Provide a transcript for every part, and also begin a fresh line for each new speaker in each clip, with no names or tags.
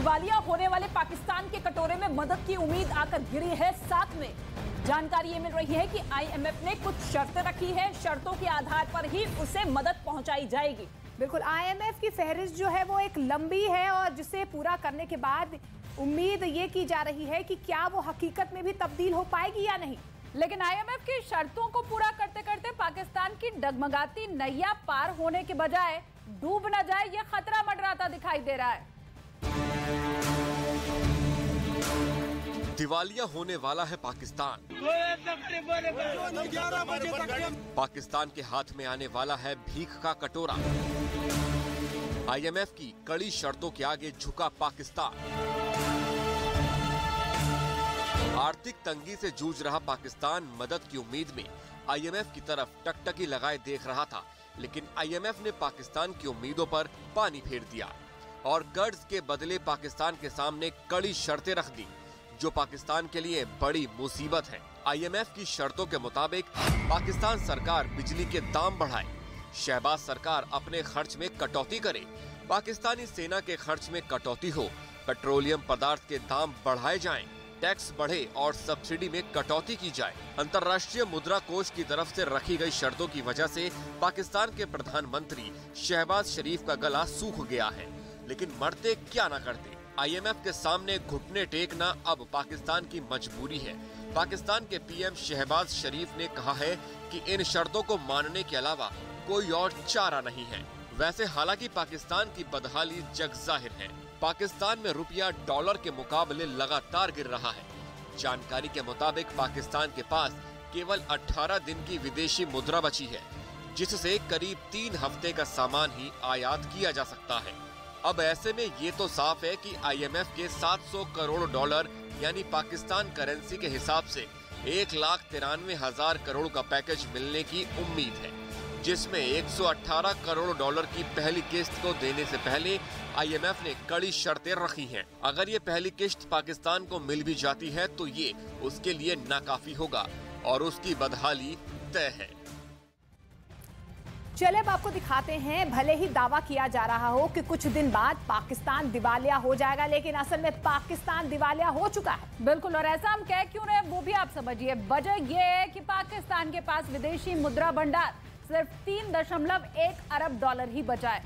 दिवालिया होने वाले पाकिस्तान के कटोरे में मदद की उम्मीद आकर गिरी है साथ में। जानकारी ये मिल रही है कि आईएमएफ ने कुछ शर्तें रखी है, शर्तों के आधार पर ही उसे मदद पहुंचाई जाएगी।
बिल्कुल, आईएमएफ की फहरिस्त जो है वो एक लंबी है और जिसे पूरा करने के बाद उम्मीद ये की जा रही है कि क्या वो हकीकत में भी तब्दील हो पाएगी या नहीं।
लेकिन आईएमएफ की शर्तों को पूरा करते करते पाकिस्तान की डगमगाती नैया पार होने के बजाय डूब न जाए, ये खतरा मंडराता दिखाई दे रहा है।
दिवालिया होने वाला है पाकिस्तान। पाकिस्तान के हाथ में आने वाला है भीख का कटोरा। आईएमएफ की कड़ी शर्तों के आगे झुका पाकिस्तान। आर्थिक तंगी से जूझ रहा पाकिस्तान मदद की उम्मीद में आईएमएफ की तरफ टकटकी लगाए देख रहा था, लेकिन आईएमएफ ने पाकिस्तान की उम्मीदों पर पानी फेर दिया और कर्ज के बदले पाकिस्तान के सामने कड़ी शर्तें रख दी, जो पाकिस्तान के लिए बड़ी मुसीबत है। आईएमएफ की शर्तों के मुताबिक पाकिस्तान सरकार बिजली के दाम बढ़ाए, शहबाज सरकार अपने खर्च में कटौती करे, पाकिस्तानी सेना के खर्च में कटौती हो, पेट्रोलियम पदार्थ के दाम बढ़ाए जाएं, टैक्स बढ़े और सब्सिडी में कटौती की जाए। अंतर्राष्ट्रीय मुद्रा कोष की तरफ से रखी गई शर्तों की वजह से पाकिस्तान के प्रधानमंत्री शहबाज शरीफ का गला सूख गया है, लेकिन मरते क्या न करते। आईएमएफ के सामने घुटने टेकना अब पाकिस्तान की मजबूरी है। पाकिस्तान के पीएम शहबाज शरीफ ने कहा है कि इन शर्तों को मानने के अलावा कोई और चारा नहीं है। वैसे हालांकि पाकिस्तान की बदहाली जग जाहिर है। पाकिस्तान में रुपया डॉलर के मुकाबले लगातार गिर रहा है। जानकारी के मुताबिक पाकिस्तान के पास केवल 18 दिन की विदेशी मुद्रा बची है, जिससे करीब 3 हफ्ते का सामान ही आयात किया जा सकता है। अब ऐसे में ये तो साफ है कि आईएमएफ के 700 करोड़ डॉलर यानी पाकिस्तान करेंसी के हिसाब से 1,93,000 करोड़ का पैकेज मिलने की उम्मीद है, जिसमें 118 करोड़ डॉलर की पहली किस्त को देने से पहले आईएमएफ ने कड़ी शर्तें रखी हैं। अगर ये पहली किस्त पाकिस्तान को मिल भी जाती है तो ये उसके लिए नाकाफी होगा और उसकी बदहाली तय है।
चले अब आपको दिखाते हैं, भले ही दावा किया जा रहा हो कि कुछ दिन बाद पाकिस्तान दिवालिया हो जाएगा, लेकिन असल में पाकिस्तान दिवालिया हो चुका है।
बिल्कुल, और ऐसा हम कह क्यों रहे हैं वो भी आप समझिए। वजह ये है कि पाकिस्तान के पास विदेशी मुद्रा भंडार सिर्फ 3.1 अरब डॉलर ही बचा है।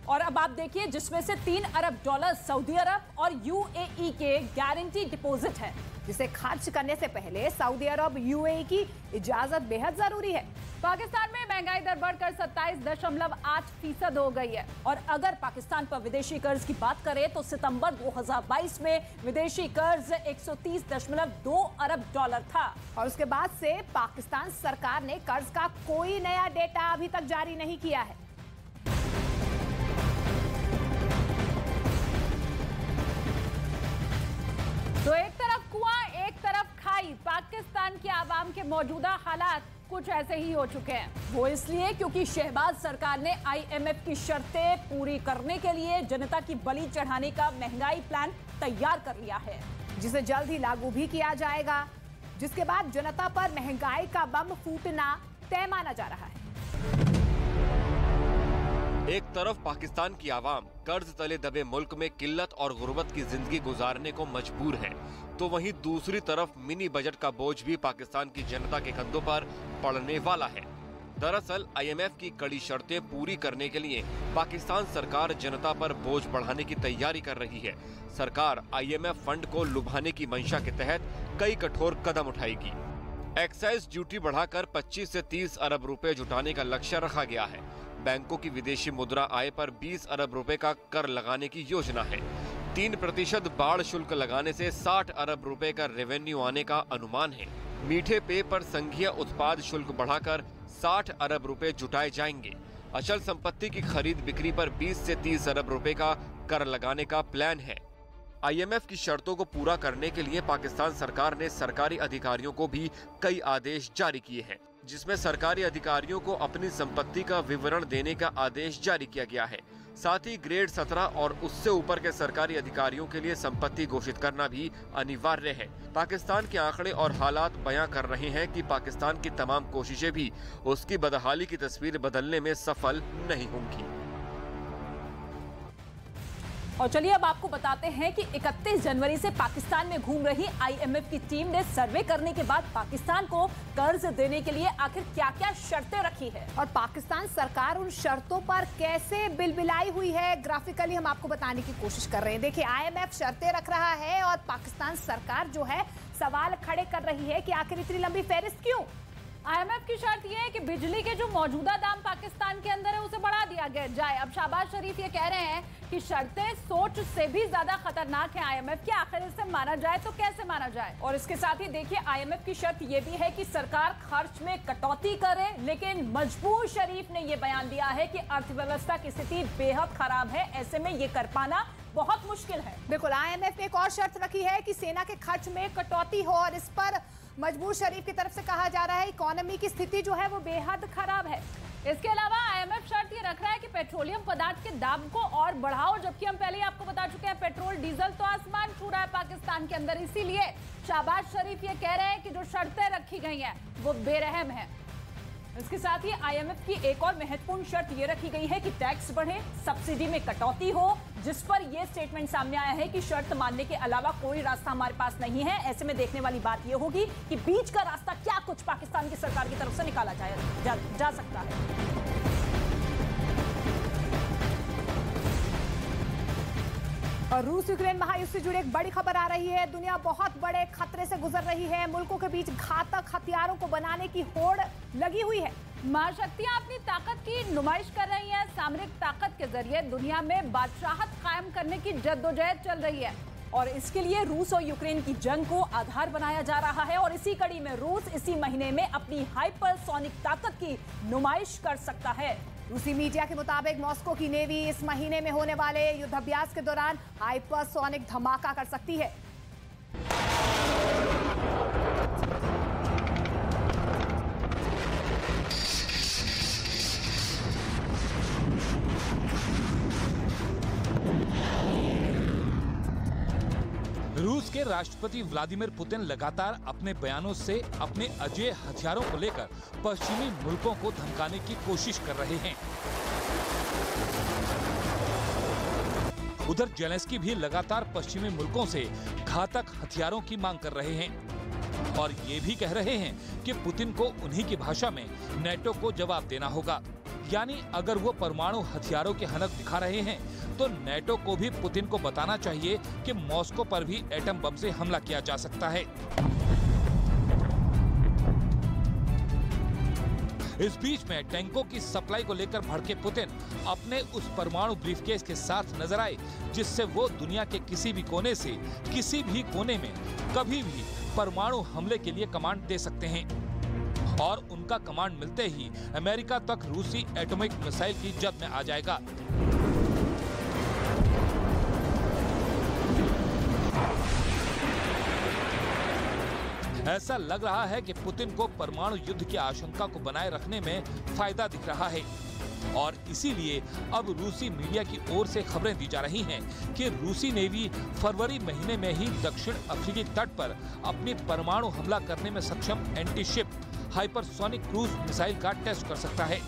और अब आप देखिए, जिसमें से 3 अरब डॉलर सऊदी अरब और यूएई के गारंटी डिपॉजिट है,
जिसे खर्च करने से पहले सऊदी अरब यूएई की इजाजत बेहद जरूरी है।
पाकिस्तान में महंगाई दर बढ़कर 27.8% हो गई है। और अगर पाकिस्तान पर विदेशी कर्ज की बात करें तो सितंबर 2022 में विदेशी कर्ज 130.2 अरब डॉलर था।
और उसके बाद से पाकिस्तान सरकार ने कर्ज का कोई नया डेटा अभी तक जारी नहीं किया है।
तो एक तरफ कुआं, एक तरफ खाई। पाकिस्तान के आवाम के मौजूदा हालात कुछ ऐसे ही हो चुके हैं। वो इसलिए क्योंकि शहबाज सरकार ने आईएमएफ की शर्तें पूरी करने के लिए जनता की बलि चढ़ाने का महंगाई प्लान तैयार कर लिया है,
जिसे जल्द ही लागू भी किया जाएगा, जिसके बाद जनता पर महंगाई का बम फूटना तय माना जा रहा है।
एक तरफ पाकिस्तान की आवाम कर्ज तले दबे मुल्क में किल्लत और गुर्बत की जिंदगी गुजारने को मजबूर है, तो वहीं दूसरी तरफ मिनी बजट का बोझ भी पाकिस्तान की जनता के कंधों पर पड़ने वाला है। दरअसल आईएमएफ की कड़ी शर्तें पूरी करने के लिए पाकिस्तान सरकार जनता पर बोझ बढ़ाने की तैयारी कर रही है। सरकार आईएमएफ फंड को लुभाने की मंशा के तहत कई कठोर कदम उठाएगी। एक्साइज ड्यूटी बढ़ाकर 25 से 30 अरब रुपए जुटाने का लक्ष्य रखा गया है। बैंकों की विदेशी मुद्रा आय पर 20 अरब रुपए का कर लगाने की योजना है। 3% बाढ़ शुल्क लगाने से 60 अरब रुपए का रेवेन्यू आने का अनुमान है। मीठे पेय पर संघीय उत्पाद शुल्क बढ़ाकर 60 अरब रुपए जुटाए जाएंगे। अचल संपत्ति की खरीद बिक्री पर 20 से 30 अरब रुपए का कर लगाने का प्लान है। आईएमएफ की शर्तों को पूरा करने के लिए पाकिस्तान सरकार ने सरकारी अधिकारियों को भी कई आदेश जारी किए हैं, जिसमें सरकारी अधिकारियों को अपनी संपत्ति का विवरण देने का आदेश जारी किया गया है। साथ ही ग्रेड 17 और उससे ऊपर के सरकारी अधिकारियों के लिए संपत्ति घोषित करना भी अनिवार्य है। पाकिस्तान के आंकड़े और हालात बयां कर रहे हैं कि पाकिस्तान की तमाम कोशिशें भी उसकी बदहाली की तस्वीर बदलने में सफल नहीं होंगी।
और चलिए अब आपको बताते हैं कि 31 जनवरी से पाकिस्तान में घूम रही आईएमएफ की टीम ने सर्वे करने के बाद पाकिस्तान को कर्ज देने के लिए आखिर क्या-क्या शर्तें रखी है
और पाकिस्तान सरकार उन शर्तों पर कैसे बिलबिलाई हुई है, ग्राफिकली हम आपको बताने की कोशिश कर रहे हैं। देखिए, आईएमएफ शर्तें रख रहा है और पाकिस्तान सरकार जो है सवाल खड़े कर रही है कि आखिर इतनी लंबी फेहरिस्त क्यों।
आईएमएफ की शर्त यह है कि बिजली के जो मौजूदा दाम पाकिस्तान के अंदर है उसे बढ़ा दिया जाए। अब शहबाज शरीफ ये कह रहे हैं कि शर्तें सोच से भी ज्यादा खतरनाक है आईएमएफ की, आखिर इसे माना जाए तो कैसे माना जाए। और इसके साथ ही देखिए, आईएमएफ की शर्त ये भी है कि सरकार खर्च में कटौती करे, लेकिन मजबूर शरीफ ने यह बयान दिया है कि अर्थव्यवस्था की स्थिति बेहद खराब है, ऐसे में ये कर पाना बहुत मुश्किल है।
बिल्कुल, आईएमएफ ने एक और शर्त रखी है कि सेना के खर्च में कटौती हो और इस पर मजबूर शरीफ की तरफ से कहा जा रहा है इकोनॉमी की स्थिति जो है वो बेहद खराब है।
इसके अलावा आईएमएफ शर्त ये रख रहा है कि पेट्रोलियम पदार्थ के दाम को और बढ़ाओ, जबकि हम पहले ही आपको बता चुके हैं पेट्रोल डीजल तो आसमान छू रहा है पाकिस्तान के अंदर। इसीलिए शहबाज शरीफ ये कह रहे हैं कि जो शर्तें रखी गई हैं वो बेरहम है। इसके साथ ही आईएमएफ की एक और महत्वपूर्ण शर्त ये रखी गई है कि टैक्स बढ़े, सब्सिडी में कटौती हो, जिस पर यह स्टेटमेंट सामने आया है कि शर्त मानने के अलावा कोई रास्ता हमारे पास नहीं है। ऐसे में देखने वाली बात यह होगी कि बीच का रास्ता क्या कुछ पाकिस्तान की सरकार की तरफ से निकाला जा सकता है।
और रूस यूक्रेन महायुद्ध से जुड़ी एक बड़ी खबर आ रही है। दुनिया बहुत बड़े खतरे से गुजर रही है। मुल्कों के बीच घातक हथियारों को बनाने की होड़ लगी हुई है।
महाशक्तियां अपनी ताकत की नुमाइश कर रही हैं। सामरिक ताकत के जरिए दुनिया में बादशाहत कायम करने की जद्दोजहद चल रही है और इसके लिए रूस और यूक्रेन की जंग को आधार बनाया जा रहा है। और इसी कड़ी में रूस इसी महीने में अपनी हाइपरसोनिक ताकत की नुमाइश कर सकता है।
रूसी मीडिया के मुताबिक मॉस्को की नेवी इस महीने में होने वाले युद्धाभ्यास के दौरान हाइपरसोनिक धमाका कर सकती है।
रूस के राष्ट्रपति व्लादिमीर पुतिन लगातार अपने बयानों से अपने अजेय हथियारों को लेकर पश्चिमी मुल्कों को धमकाने की कोशिश कर रहे हैं। उधर जेलेंस्की भी लगातार पश्चिमी मुल्कों से घातक हथियारों की मांग कर रहे हैं और ये भी कह रहे हैं कि पुतिन को उन्हीं की भाषा में नेटो को जवाब देना होगा। यानी अगर वो परमाणु हथियारों की हनक दिखा रहे हैं तो नेटो को भी पुतिन को बताना चाहिए कि मॉस्को पर भी एटम बम से हमला किया जा सकता है। इस बीच में टैंकों की सप्लाई को लेकर भड़के पुतिन अपने उस परमाणु ब्रीफकेस के साथ नजर आए जिससे वो दुनिया के किसी भी कोने से किसी भी कोने में कभी भी परमाणु हमले के लिए कमांड दे सकते हैं और उनका कमांड मिलते ही अमेरिका तक रूसी एटॉमिक मिसाइल की जद में आ जाएगा। ऐसा लग रहा है कि पुतिन को परमाणु युद्ध की आशंका को बनाए रखने में फायदा दिख रहा है और इसीलिए अब रूसी मीडिया की ओर से खबरें दी जा रही हैं कि रूसी नेवी फरवरी महीने में ही दक्षिण अफ्रीकी तट पर अपनी परमाणु हमला करने में सक्षम anti ship hypersonic cruise missile का टेस्ट कर सकता है।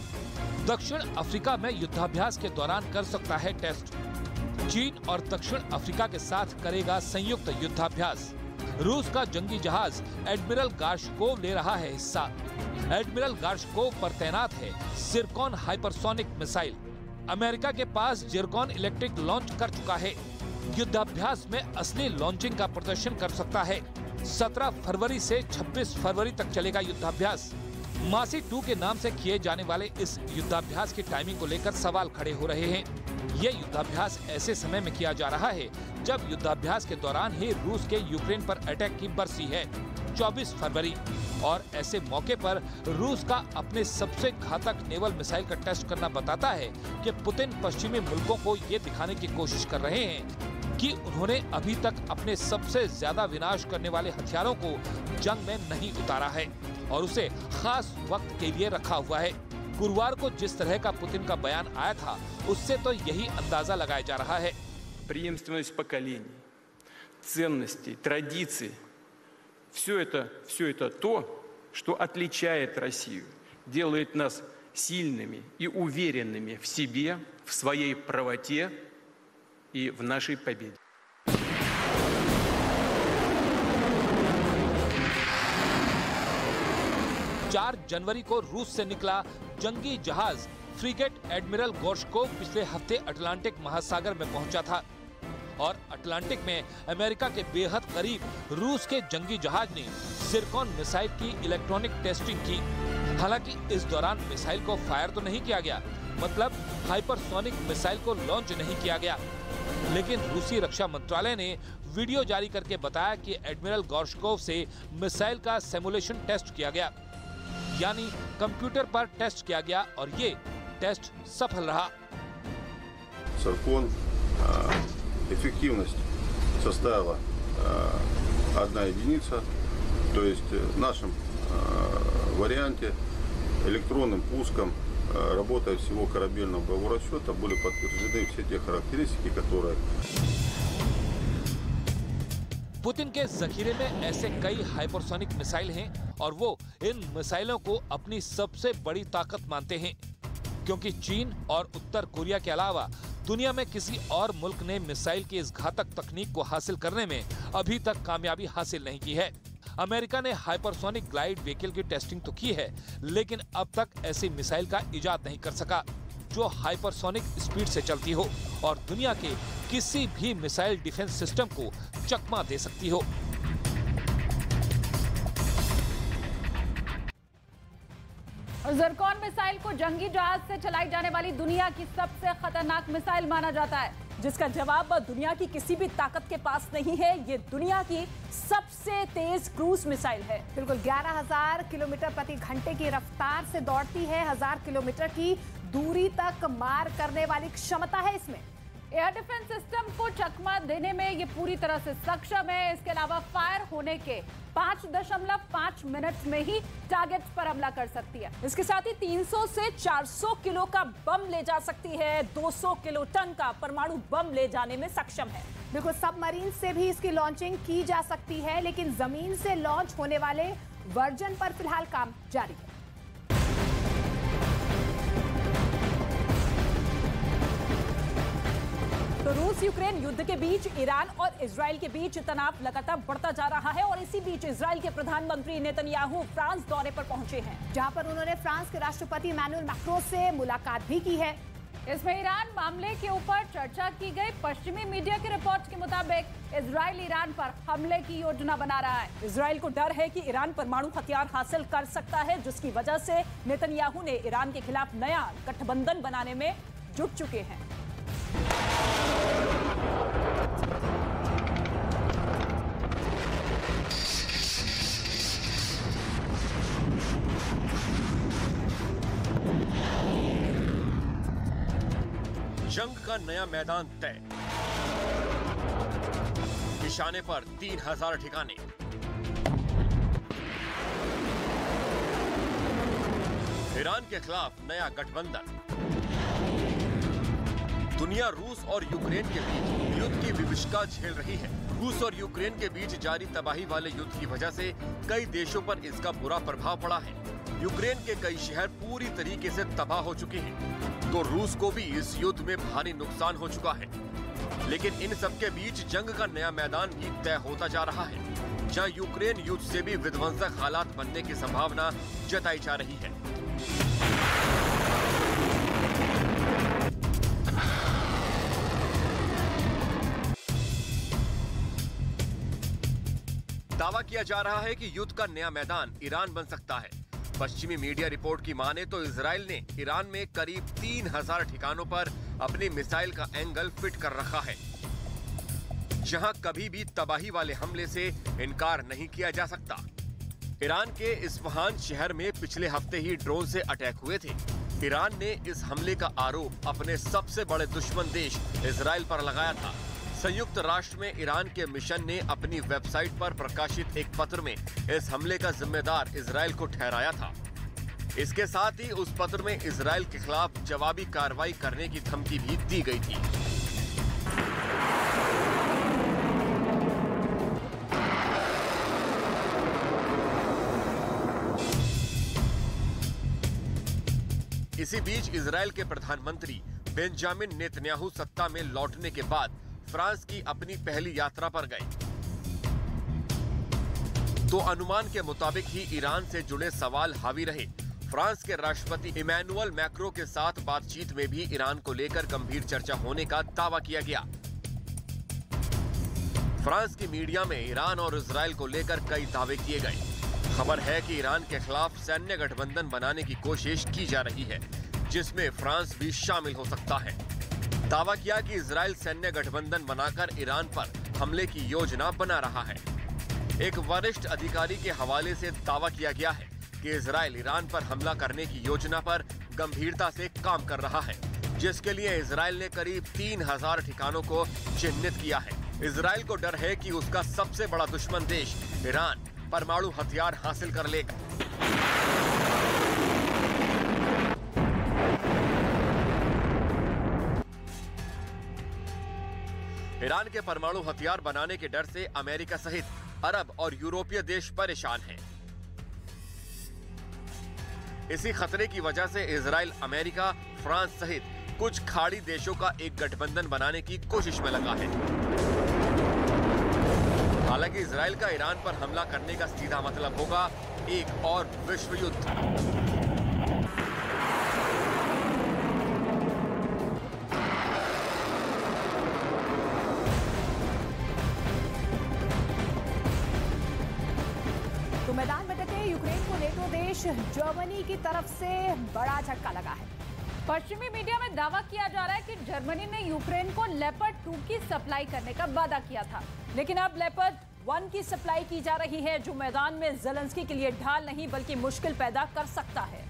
दक्षिण अफ्रीका में युद्धाभ्यास के दौरान कर सकता है टेस्ट। चीन और दक्षिण अफ्रीका के साथ करेगा संयुक्त युद्धाभ्यास। रूस का जंगी जहाज एडमिरल गार्शकोव ले रहा है हिस्सा। एडमिरल गार्शकोव पर तैनात है जिरकॉन हाइपरसोनिक मिसाइल। अमेरिका के पास जिरकॉन इलेक्ट्रिक लॉन्च कर चुका है। युद्धाभ्यास में असली लॉन्चिंग का प्रदर्शन कर सकता है। 17 फरवरी से 26 फरवरी तक चलेगा युद्धाभ्यास। मासी 2 के नाम से किए जाने वाले इस युद्धाभ्यास की टाइमिंग को लेकर सवाल खड़े हो रहे हैं। ये युद्धाभ्यास ऐसे समय में किया जा रहा है जब युद्धाभ्यास के दौरान ही रूस के यूक्रेन पर अटैक की बरसी है 24 फरवरी और ऐसे मौके पर रूस का अपने सबसे घातक नेवल मिसाइल का टेस्ट करना बताता है कि पुतिन पश्चिमी मुल्कों को ये दिखाने की कोशिश कर रहे हैं कि उन्होंने अभी तक अपने सबसे ज्यादा विनाश करने वाले हथियारों को जंग में नहीं उतारा है और उसे खास वक्त के लिए रखा हुआ है। गुरुवार को जिस तरह का पुतिन का बयान आया था उससे तो यही अंदाजा लगाया जा रहा है।
Преемственность поколений, ценностей, традиций – все это то, что отличает Россию, делает нас сильными и уверенными в себе, в своей правоте и в нашей победе.
4 जनवरी को रूस से निकला जंगी जहाज फ्रिगेट एडमिरल गोर्शकोव पिछले हफ्ते अटलांटिक महासागर में पहुंचा था और अटलांटिक में अमेरिका के बेहद करीब रूस के जंगी जहाज ने सिरकॉन मिसाइल की इलेक्ट्रॉनिक टेस्टिंग की। हालांकि इस दौरान मिसाइल को फायर तो नहीं किया गया, मतलब हाइपरसोनिक मिसाइल को लॉन्च नहीं किया गया, लेकिन रूसी रक्षा मंत्रालय ने वीडियो जारी करके बताया कि एडमिरल गोर्शकोव से मिसाइल का सिमुलेशन टेस्ट किया गया, यानी कंप्यूटर पर टेस्ट किया गया और ये टेस्ट सफल रहा।
Циркон, эффективность составила 1 единица, то есть в нашем варианте электронным пуском, работая всего корабельного боевого расчета, были подтверждены все те характеристики, которые...
पुतिन के जखीरे में ऐसे कई हाइपरसोनिक मिसाइल हैं और वो इन मिसाइलों को अपनी सबसे बड़ी ताकत मानते हैं, क्योंकि चीन और उत्तर कोरिया के अलावा दुनिया में किसी और मुल्क ने मिसाइल की इस घातक तकनीक को हासिल करने में अभी तक कामयाबी हासिल नहीं की है। अमेरिका ने हाइपरसोनिक ग्लाइड व्हीकल की टेस्टिंग तो की है, लेकिन अब तक ऐसी मिसाइल का इजाद नहीं कर सका जो हाइपरसोनिक स्पीड से चलती हो और दुनिया के किसी भी मिसाइल डिफेंस सिस्टम को चकमा दे सकती हो।
ज़िरकॉन मिसाइल को जंगी जहाज से चलाई जाने वाली दुनिया की सबसे खतरनाक मिसाइल माना जाता है, जिसका जवाब दुनिया की किसी भी ताकत के पास नहीं है। ये दुनिया की सबसे तेज क्रूज मिसाइल है।
बिल्कुल 11,000 किलोमीटर प्रति घंटे की रफ्तार से दौड़ती है। 1000 किलोमीटर की दूरी तक मार करने वाली क्षमता है इसमें।
एयर डिफेंस सिस्टम को चकमा देने में ये पूरी तरह से सक्षम है। इसके अलावा फायर होने के 5.5 मिनट में ही टारगेट पर हमला कर सकती है। इसके साथ ही 300 से 400 किलो का बम ले जा सकती है। 200 किलो टन का परमाणु बम ले जाने में सक्षम है।
देखो, सबमरीन से भी इसकी लॉन्चिंग की जा सकती है, लेकिन जमीन से लॉन्च होने वाले वर्जन पर फिलहाल काम जारी है।
तो रूस यूक्रेन युद्ध के बीच ईरान और इजराइल के बीच तनाव लगातार बढ़ता जा रहा है और इसी बीच इजराइल के प्रधानमंत्री नेतन्याहू फ्रांस दौरे पर पहुंचे हैं, जहां पर उन्होंने फ्रांस के राष्ट्रपति इमैनुअल मैक्रों से मुलाकात भी की है। इसमें ईरान मामले के ऊपर चर्चा की गई। पश्चिमी मीडिया की रिपोर्ट के मुताबिक इजराइल ईरान पर हमले की योजना बना रहा है। इजराइल को डर है कि ईरान परमाणु हथियार हासिल कर सकता है, जिसकी वजह से नेतन्याहू ने ईरान के खिलाफ नया गठबंधन बनाने में जुट चुके हैं।
जंग का नया मैदान तय, निशाने पर 3000 ठिकाने। ईरान के खिलाफ नया गठबंधन। दुनिया रूस और यूक्रेन के बीच युद्ध की विभीषिका झेल रही है। रूस और यूक्रेन के बीच जारी तबाही वाले युद्ध की वजह से कई देशों पर इसका बुरा प्रभाव पड़ा है। यूक्रेन के कई शहर पूरी तरीके से तबाह हो चुके हैं, तो रूस को भी इस युद्ध में भारी नुकसान हो चुका है। लेकिन इन सब के बीच जंग का नया मैदान भी तय होता जा रहा है, जहां यूक्रेन युद्ध से भी विध्वंसक हालात बनने की संभावना जताई जा रही है। दावा किया जा रहा है कि युद्ध का नया मैदान ईरान बन सकता है। पश्चिमी मीडिया रिपोर्ट की माने तो इजराइल ने ईरान में करीब 3000 ठिकानों पर अपनी मिसाइल का एंगल फिट कर रखा है, जहां कभी भी तबाही वाले हमले से इनकार नहीं किया जा सकता। ईरान के इस्फहान शहर में पिछले हफ्ते ही ड्रोन से अटैक हुए थे। ईरान ने इस हमले का आरोप अपने सबसे बड़े दुश्मन देश इजराइल पर लगाया था। संयुक्त राष्ट्र में ईरान के मिशन ने अपनी वेबसाइट पर प्रकाशित एक पत्र में इस हमले का जिम्मेदार इजराइल को ठहराया था। इसके साथ ही उस पत्र में इजराइल के खिलाफ जवाबी कार्रवाई करने की धमकी भी दी गई थी। इसी बीच इजराइल के प्रधानमंत्री बेंजामिन नेतन्याहू सत्ता में लौटने के बाद फ्रांस की अपनी पहली यात्रा पर गए तो अनुमान के मुताबिक ही ईरान से जुड़े सवाल हावी रहे। फ्रांस के राष्ट्रपति इमैनुअल मैक्रों के साथ बातचीत में भी ईरान को लेकर गंभीर चर्चा होने का दावा किया गया। फ्रांस की मीडिया में ईरान और इजराइल को लेकर कई दावे किए गए। खबर है कि ईरान के खिलाफ सैन्य गठबंधन बनाने की कोशिश की जा रही है, जिसमें फ्रांस भी शामिल हो सकता है। दावा किया कि इजराइल सैन्य गठबंधन बनाकर ईरान पर हमले की योजना बना रहा है। एक वरिष्ठ अधिकारी के हवाले से दावा किया गया है कि इजराइल ईरान पर हमला करने की योजना पर गंभीरता से काम कर रहा है, जिसके लिए इजराइल ने करीब 3000 ठिकानों को चिन्हित किया है। इजराइल को डर है कि उसका सबसे बड़ा दुश्मन देश ईरान परमाणु हथियार हासिल कर लेगा। ईरान के परमाणु हथियार बनाने के डर से अमेरिका सहित अरब और यूरोपीय देश परेशान हैं। इसी खतरे की वजह से इजराइल अमेरिका, फ्रांस सहित कुछ खाड़ी देशों का एक गठबंधन बनाने की कोशिश में लगा है। हालांकि इजराइल का ईरान पर हमला करने का सीधा मतलब होगा एक और विश्व युद्ध।
तो मैदान में डटे यूक्रेन को नेटो देश जर्मनी की तरफ से बड़ा झटका लगा है।
पश्चिमी मीडिया में दावा किया जा रहा है कि जर्मनी ने यूक्रेन को लेपर्ड 2 की सप्लाई करने का वादा किया था, लेकिन अब लेपर्ड 1 की सप्लाई की जा रही है, जो मैदान में ज़ेलेंस्की के लिए ढाल नहीं बल्कि मुश्किल पैदा कर सकता है।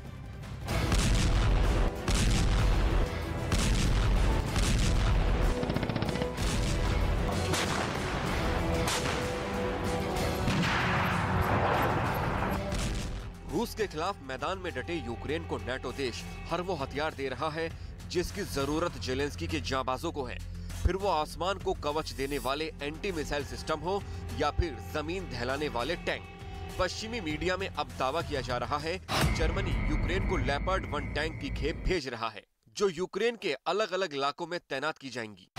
रूस के खिलाफ मैदान में डटे यूक्रेन को नेटो देश हर वो हथियार दे रहा है जिसकी जरूरत ज़ेलेंस्की के जांबाजों को है, फिर वो आसमान को कवच देने वाले एंटी मिसाइल सिस्टम हो या फिर जमीन दहलाने वाले टैंक। पश्चिमी मीडिया में अब दावा किया जा रहा है जर्मनी यूक्रेन को लेपर्ड 1 टैंक की खेप भेज रहा है, जो यूक्रेन के अलग अलग इलाकों में तैनात की जाएंगी।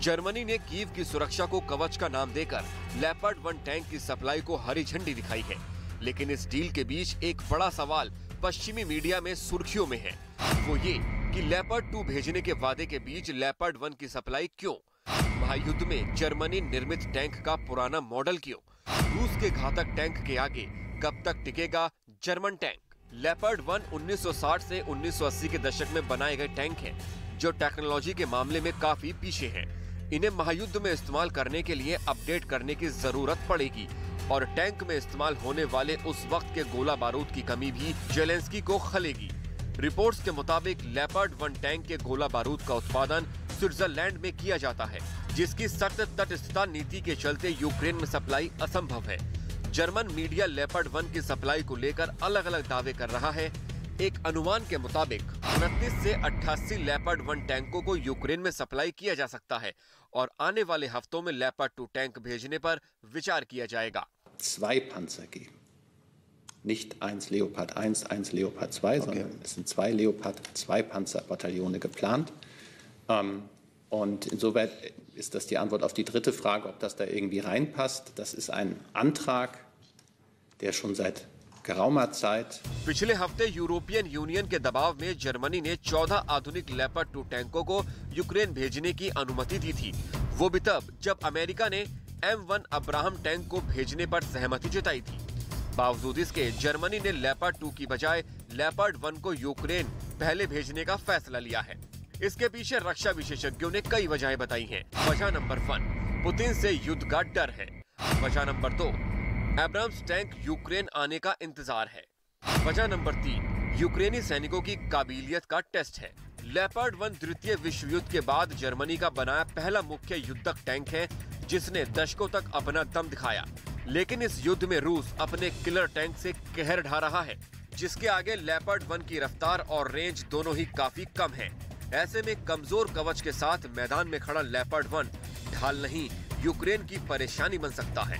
जर्मनी ने कीव की सुरक्षा को कवच का नाम देकर लेपर्ड 1 टैंक की सप्लाई को हरी झंडी दिखाई है, लेकिन इस डील के बीच एक बड़ा सवाल पश्चिमी मीडिया में सुर्खियों में है, वो ये कि लेपर्ड 2 भेजने के वादे के बीच लेपर्ड 1 की सप्लाई क्यों? महायुद्ध में जर्मनी निर्मित टैंक का पुराना मॉडल क्यों? रूस के घातक टैंक के आगे कब तक टिकेगा जर्मन टैंक? लेपर्ड 1 1960 से 1980 के दशक में बनाए गए टैंक हैं, जो टेक्नोलॉजी के मामले में काफी पीछे हैं। इन्हें महायुद्ध में इस्तेमाल करने के लिए अपडेट करने की जरूरत पड़ेगी और टैंक में इस्तेमाल होने वाले उस वक्त के गोला बारूद की कमी भी ज़ेलेंस्की को खलेगी। रिपोर्ट्स के मुताबिक लेपर्ड 1 टैंक के गोला बारूद का उत्पादन स्विट्जरलैंड में किया जाता है, जिसकी सख्त तटस्थता नीति के चलते यूक्रेन में सप्लाई असंभव है। जर्मन मीडिया लेपर्ड 1 की सप्लाई को लेकर अलग अलग दावे कर रहा है। एक अनुमान के मुताबिक 29 से 88 लेपर्ड 1 टैंकों को यूक्रेन में सप्लाई किया जा सकता है और आने वाले हफ्तों में लेपर्ड 2 टैंक भेजने पर विचार किया जाएगा।
2 Panzer geben. Nicht 1 Leopard 1, 1 Leopard 2, sondern es sind 2 Leopard 2 Panzerbataillone geplant. Und insoweit ist das die Antwort auf die dritte Frage, ob das da irgendwie reinpasst. Das ist ein Antrag, der schon seit geraumer Zeit.
पिछले हफ्ते European union के दबाव में Germany ने 14 आधुनिक leopard 2 टैंकों को Ukraine भेजने की अनुमति दी थी। वो भी तब जब अमेरिका ने M1 अब्राहम टैंक को भेजने पर सहमति जताई थी। बावजूद इसके जर्मनी ने लेपर्ड 2 की बजाय लेपर्ड 1 को यूक्रेन पहले भेजने का फैसला लिया है। इसके पीछे रक्षा विशेषज्ञों ने कई वजहें बताई हैं। वजह नंबर 1, पुतिन से युद्ध का डर है। वजह नंबर 2, एब्राम्स टैंक यूक्रेन आने का इंतजार है। वजह नंबर 3, यूक्रेनी सैनिकों की काबिलियत का टेस्ट है। लेपर्ड 1 द्वितीय विश्व युद्ध के बाद जर्मनी का बनाया पहला मुख्य युद्धक टैंक है, जिसने दशकों तक अपना दम दिखाया। लेकिन इस युद्ध में रूस अपने किलर टैंक से कहर ढा रहा है, जिसके आगे लेपर्ड 1 की रफ्तार और रेंज दोनों ही काफी कम है। ऐसे में कमजोर कवच के साथ मैदान में खड़ा लेपर्ड 1 ढाल नहीं, यूक्रेन की परेशानी बन सकता है।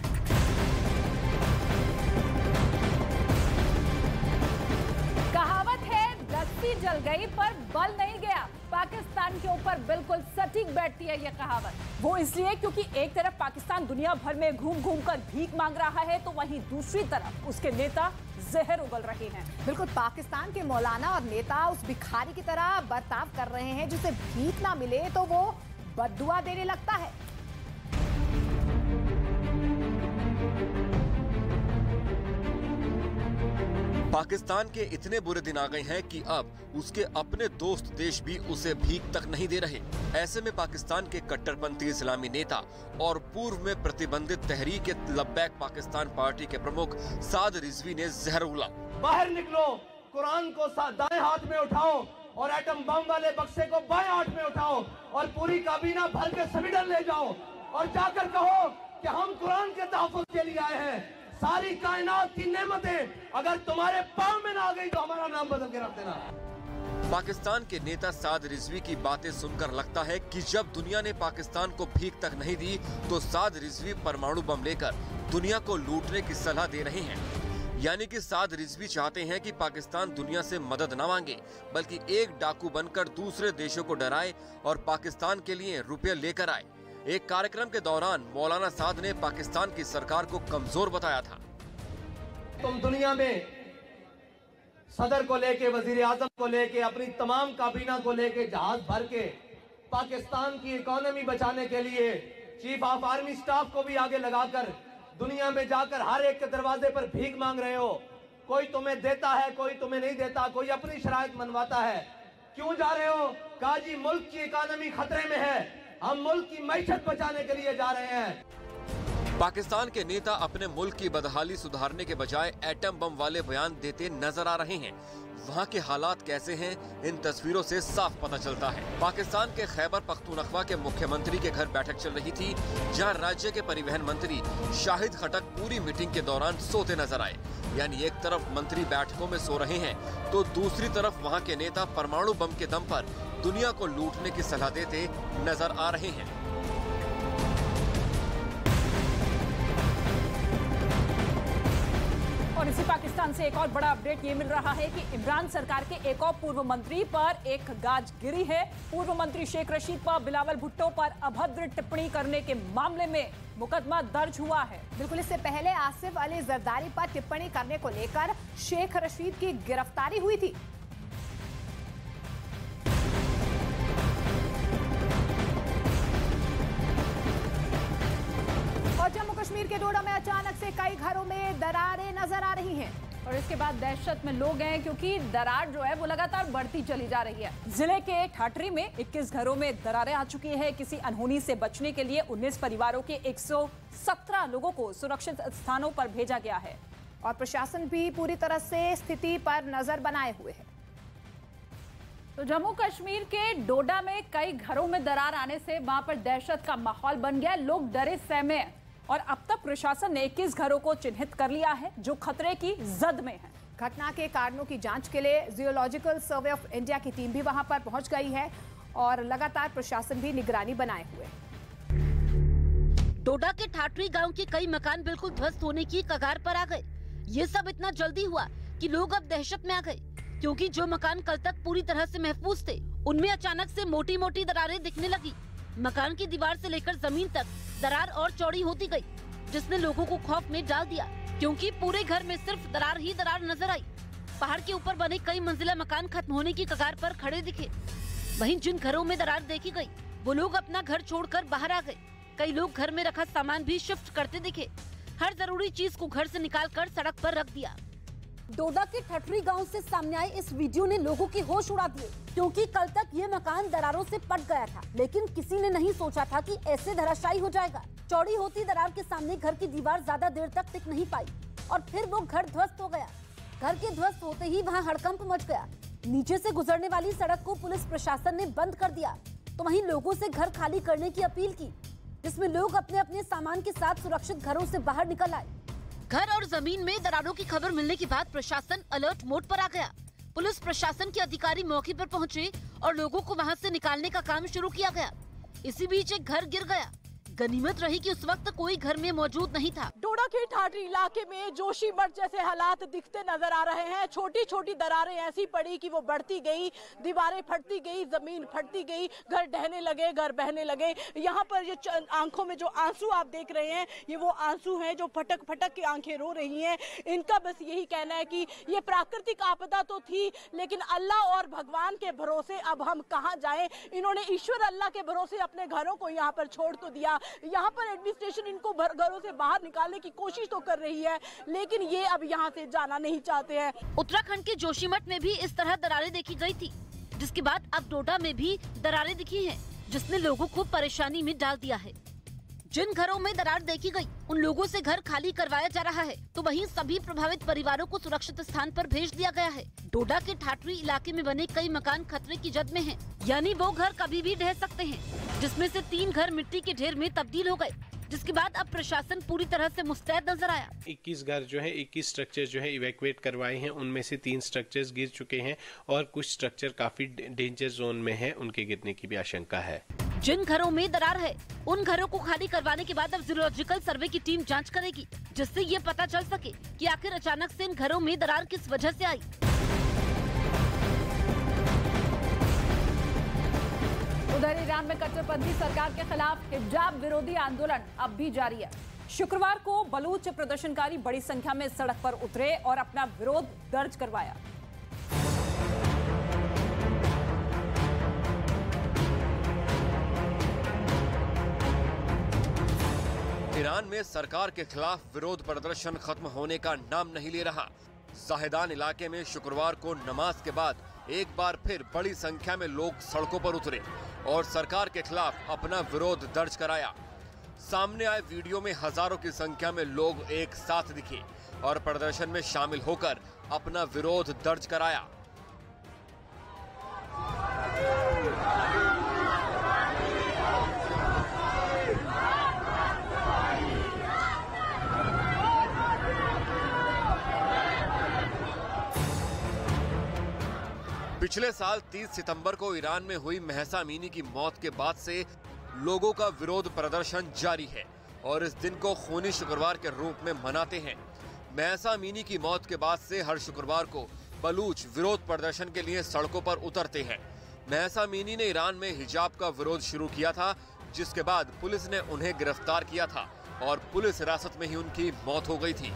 कहावत है 10
बत्ती जल गई पर बल नहीं गया। पाकिस्तान के ऊपर बिल्कुल सटीक बैठती है ये कहावत। वो इसलिए क्योंकि एक तरफ पाकिस्तान दुनिया भर में घूम घूम कर भीख मांग रहा है, तो वहीं दूसरी तरफ उसके नेता जहर उगल रहे हैं।
बिल्कुल, पाकिस्तान के मौलाना और नेता उस भिखारी की तरह बर्ताव कर रहे हैं जिसे भीख ना मिले तो वो बद्दुआ देने लगता है।
पाकिस्तान के इतने बुरे दिन आ गए हैं कि अब उसके अपने दोस्त देश भी उसे भीख तक नहीं दे रहे। ऐसे में पाकिस्तान के कट्टरपंथी इस्लामी नेता और पूर्व में प्रतिबंधित तहरीक लब्बैक पाकिस्तान पार्टी के प्रमुख साद रिजवी ने जहर उगला।
बाहर निकलो, कुरान को दाएं हाथ में उठाओ और एटम बम वाले बक्से को बाएं हाथ में उठाओ और पूरी काबीना भर के स्वीडन ले जाओ और जाकर कहो कि हम कुरान के तहफ़्फ़ुज़ के लिए आए हैं। सारी कायनात की नेमतें अगर तुम्हारे पाँव में ना आ गई तो हमारा नाम बदल के रख देना।
पाकिस्तान के नेता साद रिजवी की बातें सुनकर लगता है कि जब दुनिया ने पाकिस्तान को भीख तक नहीं दी तो साद रिजवी परमाणु बम लेकर दुनिया को लूटने की सलाह दे रहे हैं। यानी कि साद रिजवी चाहते हैं कि पाकिस्तान दुनिया से मदद न मांगे, बल्कि एक डाकू बनकर दूसरे देशों को डराए और पाकिस्तान के लिए रुपये लेकर आए। एक कार्यक्रम के दौरान मौलाना साद ने पाकिस्तान की सरकार को कमजोर बताया था।
तुम दुनिया में सदर को लेके, वजीर आजम को लेके, अपनी तमाम काबीना को लेके जहाज भर के पाकिस्तान की इकोनॉमी बचाने के लिए चीफ ऑफ आर्मी स्टाफ को भी आगे लगाकर दुनिया में जाकर हर एक के दरवाजे पर भीख मांग रहे हो। कोई तुम्हें देता है, कोई तुम्हें नहीं देता, कोई अपनी शराइत मनवाता है। क्यों जा रहे हो? कहा जी मुल्क की इकोनॉमी खतरे में है, हम मुल्क की मैशत बचाने के लिए जा रहे हैं।
पाकिस्तान के नेता अपने मुल्क की बदहाली सुधारने के बजाय एटम बम वाले बयान देते नजर आ रहे हैं। वहाँ के हालात कैसे हैं, इन तस्वीरों से साफ पता चलता है। पाकिस्तान के खैबर पख्तूनख्वा के मुख्यमंत्री के घर बैठक चल रही थी, जहाँ राज्य के परिवहन मंत्री शाहिद खटक पूरी मीटिंग के दौरान सोते नजर आए। यानी एक तरफ मंत्री बैठकों में सो रहे हैं तो दूसरी तरफ वहाँ के नेता परमाणु बम के दम पर दुनिया को लूटने की सलाह देते नजर आ रहे हैं।
और इसी पाकिस्तान से एक और बड़ा अपडेट ये मिल रहा है कि इमरान सरकार के एक और पूर्व मंत्री पर एक गाज गिरी है। पूर्व मंत्री शेख रशीद पर बिलावल भुट्टो पर अभद्र टिप्पणी करने के मामले में मुकदमा दर्ज हुआ है।
बिल्कुल, इससे पहले आसिफ अली जरदारी पर टिप्पणी करने को लेकर शेख रशीद की गिरफ्तारी हुई थी। और जम्मू कश्मीर के डोडा में अचानक से कई घरों में दरारें नजर आ रही हैं।
और इसके बाद दहशत में लोग हैं क्योंकि दरार जो है वो लगातार बढ़ती चली जा रही है। जिले के ठाठरी में 21 घरों में दरारें आ चुकी है। किसी अनहोनी से बचने के लिए 19 परिवारों के 117 लोगों को सुरक्षित स्थानों पर भेजा गया है
और प्रशासन भी पूरी तरह से स्थिति पर नजर बनाए हुए है।
तो जम्मू कश्मीर के डोडा में कई घरों में दरार आने से वहां पर दहशत का माहौल बन गया। लोग डरे सहमे हैं और अब तक प्रशासन ने 21 घरों को चिन्हित कर लिया है जो खतरे की जद में है।
घटना के कारणों की जांच के लिए जियोलॉजिकल सर्वे ऑफ इंडिया की टीम भी वहां पर पहुंच गई है और लगातार प्रशासन भी निगरानी बनाए हुए है।
डोडा के ठाठरी गांव के कई मकान बिल्कुल ध्वस्त होने की कगार पर आ गए। ये सब इतना जल्दी हुआ कि लोग अब दहशत में आ गए, क्योंकि जो मकान कल तक पूरी तरह से महफूज थे उनमें अचानक से मोटी मोटी दरारें दिखने लगी। मकान की दीवार से लेकर जमीन तक दरार और चौड़ी होती गई, जिसने लोगों को खौफ में डाल दिया, क्योंकि पूरे घर में सिर्फ दरार ही दरार नजर आई। पहाड़ के ऊपर बने कई मंजिला मकान खत्म होने की कगार पर खड़े दिखे। वहीं जिन घरों में दरार देखी गई वो लोग अपना घर छोड़कर बाहर आ गए। कई लोग घर में रखा सामान भी शिफ्ट करते दिखे। हर जरूरी चीज को घर से निकालकर सड़क पर रख दिया।
डोडा के ठठरी गांव से सामने आए इस वीडियो ने लोगों के होश उड़ा दिए, क्योंकि कल तक ये मकान दरारों से पट गया था, लेकिन किसी ने नहीं सोचा था कि ऐसे धराशायी हो जाएगा। चौड़ी होती दरार के सामने घर की दीवार ज्यादा देर तक टिक नहीं पाई और फिर वो घर ध्वस्त हो गया। घर के ध्वस्त होते ही वहाँ हड़कंप मच गया। नीचे से गुजरने वाली सड़क को पुलिस प्रशासन ने बंद कर दिया, तो वहीं लोगों से घर खाली करने की अपील की, जिसमें लोग अपने अपने सामान के साथ सुरक्षित घरों से बाहर निकल आए।
घर और जमीन में दरारों की खबर मिलने के बाद प्रशासन अलर्ट मोड पर आ गया। पुलिस प्रशासन के अधिकारी मौके पर पहुंचे और लोगों को वहां से निकालने का काम शुरू किया गया। इसी बीच एक घर गिर गया। गनीमत रही कि उस वक्त कोई घर में मौजूद नहीं था।
डोडा के ठाठरी इलाके में जोशीमठ जैसे हालात दिखते नजर आ रहे हैं। छोटी छोटी दरारें ऐसी पड़ी कि वो बढ़ती गई, दीवारें फटती गई, जमीन फटती गई, घर ढहने लगे, घर बहने लगे। यहाँ पर ये आंखों में जो आंसू आप देख रहे हैं, ये वो आंसू हैं जो फटक फटक के आंखें रो रही हैं। इनका बस यही कहना है कि ये प्राकृतिक आपदा तो थी, लेकिन अल्लाह और भगवान के भरोसे अब हम कहाँ जाएं। इन्होंने ईश्वर अल्लाह के भरोसे अपने घरों को यहाँ पर छोड़ तो दिया। यहाँ पर एडमिनिस्ट्रेशन इनको घरों से बाहर निकालने की कोशिश तो कर रही है, लेकिन ये अब यहाँ से जाना नहीं चाहते हैं।
उत्तराखंड के जोशीमठ में भी इस तरह दरारें देखी गई थी, जिसके बाद अब डोडा में भी दरारें दिखी हैं, जिसने लोगों को परेशानी में डाल दिया है। जिन घरों में दरार देखी गई, उन लोगों से घर खाली करवाया जा रहा है, तो वहीं सभी प्रभावित परिवारों को सुरक्षित स्थान पर भेज दिया गया है। डोडा के ठाठरी इलाके में बने कई मकान खतरे की जद में हैं, यानी वो घर कभी भी ढह सकते हैं, जिसमें से 3 घर मिट्टी के ढेर में तब्दील हो गए, जिसके बाद अब प्रशासन पूरी तरह से मुस्तैद नजर आया।
21 घर जो है, 21 स्ट्रक्चर जो है इवैक्यूएट करवाए हैं, उनमें से 3 स्ट्रक्चर्स गिर चुके हैं और कुछ स्ट्रक्चर काफी डेंजर जोन में है, उनके गिरने की भी आशंका है।
जिन घरों में दरार है, उन घरों को खाली करवाने के बाद अब जियोलॉजिकल सर्वे की टीम जांच करेगी, जिससे ये पता चल सके कि आखिर अचानक से इन घरों में दरार किस वजह से आई।
उधर ईरान में कट्टरपंथी सरकार के खिलाफ हिजाब विरोधी आंदोलन अब भी जारी है। शुक्रवार को बलूच प्रदर्शनकारी बड़ी संख्या में सड़क पर उतरे और अपना विरोध दर्ज करवाया।
ईरान में सरकार के खिलाफ विरोध प्रदर्शन खत्म होने का नाम नहीं ले रहा। जाहिदान इलाके में शुक्रवार को नमाज के बाद एक बार फिर बड़ी संख्या में लोग सड़कों पर उतरे और सरकार के खिलाफ अपना विरोध दर्ज कराया। सामने आए वीडियो में हजारों की संख्या में लोग एक साथ दिखे और प्रदर्शन में शामिल होकर अपना विरोध दर्ज कराया। पिछले साल 30 सितंबर को ईरान में हुई महसा अमीनी की मौत के बाद से लोगों का विरोध प्रदर्शन जारी है और इस दिन को खूनी शुक्रवार के रूप में मनाते हैं। महसा अमीनी की मौत के बाद से हर शुक्रवार को बलूच विरोध प्रदर्शन के लिए सड़कों पर उतरते हैं। महसा अमीनी ने ईरान में हिजाब का विरोध शुरू किया था, जिसके बाद पुलिस ने उन्हें गिरफ्तार किया था और पुलिस हिरासत में ही उनकी मौत हो गई थी।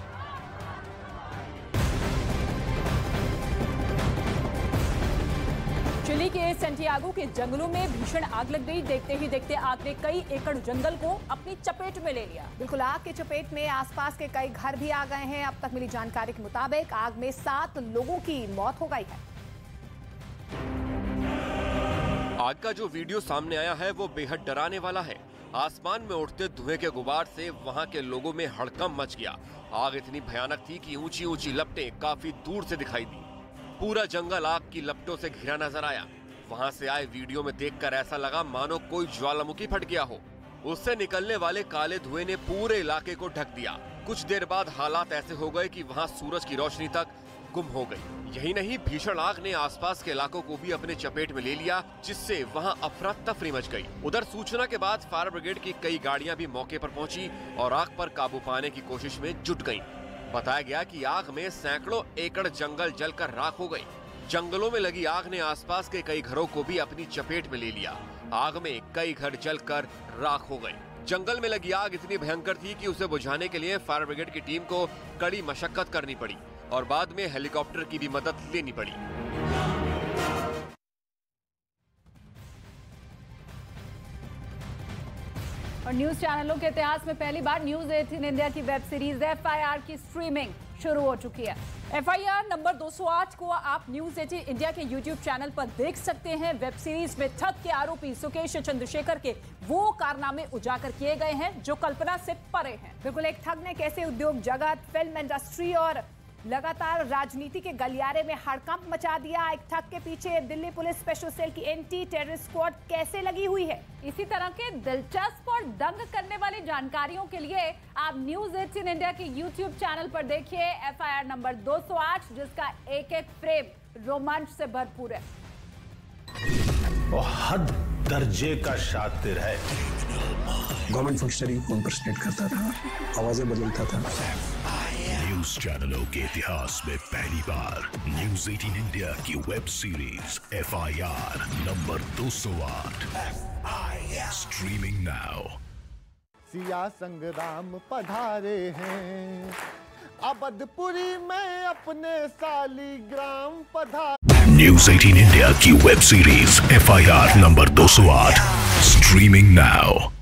चिली के सैंटियागो के जंगलों में भीषण आग लग गई। देखते ही देखते आग ने कई एकड़ जंगल को अपनी चपेट में ले लिया।
बिल्कुल, आग के चपेट में आसपास के कई घर भी आ गए हैं। अब तक मिली जानकारी के मुताबिक आग में 7 लोगों की मौत हो गई है।
आग का जो वीडियो सामने आया है वो बेहद डराने वाला है। आसमान में उठते धुएं के गुबार से वहां के लोगों में हड़कंप मच गया। आग इतनी भयानक थी कि ऊंची ऊंची लपटें काफी दूर से दिखाई दी। पूरा जंगल आग की लपटों से घिरा नजर आया। वहां से आए वीडियो में देखकर ऐसा लगा मानो कोई ज्वालामुखी फट गया हो। उससे निकलने वाले काले धुएं ने पूरे इलाके को ढक दिया। कुछ देर बाद हालात ऐसे हो गए कि वहां सूरज की रोशनी तक गुम हो गई। यही नहीं, भीषण आग ने आसपास के इलाकों को भी अपने चपेट में ले लिया, जिससे वहां अफरा तफरी मच गई। उधर सूचना के बाद फायर ब्रिगेड की कई गाड़ियां भी मौके पर पहुंची और आग पर काबू पाने की कोशिश में जुट गईं। बताया गया कि आग में सैकड़ों एकड़ जंगल जलकर राख हो गई। जंगलों में लगी आग ने आसपास के कई घरों को भी अपनी चपेट में ले लिया। आग में कई घर जलकर राख हो गए। जंगल में लगी आग इतनी भयंकर थी कि उसे बुझाने के लिए फायर ब्रिगेड की टीम को कड़ी मशक्कत करनी पड़ी और बाद में हेलीकॉप्टर की भी मदद लेनी पड़ी।
और न्यूज चैनलों के इतिहास में पहली बार न्यूज 18 इंडिया की वेब सीरीज FIR की स्ट्रीमिंग शुरू हो चुकी है। FIR नंबर 208 को आप न्यूज 18 इंडिया के YouTube चैनल पर देख सकते हैं। वेब सीरीज में ठग के आरोपी सुकेश चंद्रशेखर के वो कारनामे उजागर किए गए हैं जो कल्पना से परे हैं।
बिल्कुल, एक ठग ने कैसे उद्योग जगत, फिल्म इंडस्ट्री और लगातार राजनीति के गलियारे में हड़कंप मचा दिया। एक ठग के पीछे दिल्ली पुलिस स्पेशल सेल की एंटी टेररिस्ट स्क्वाड कैसे लगी हुई है।
इसी तरह के दिलचस्प और दंग करने वाली जानकारियों के लिए आप न्यूज 18 इंडिया के YouTube चैनल पर देखिए FIR नंबर 208, जिसका एक एक फ्रेम रोमांच से भरपूर है।
वो हद दर्जे का शातिर है। गवर्नमेंट फंक्शनरी को इम्पर्सनेट करता था, आवाजें बदलता था।
न्यूज चैनलों के इतिहास में पहली बार न्यूज 18 इंडिया की web series FIR number 208 streaming now.
Siya संग्राम पधारे हैं, अबदपुरी में अपने सालीग्राम पधारे।
न्यूज 18 इंडिया की web series FIR number 208 streaming now.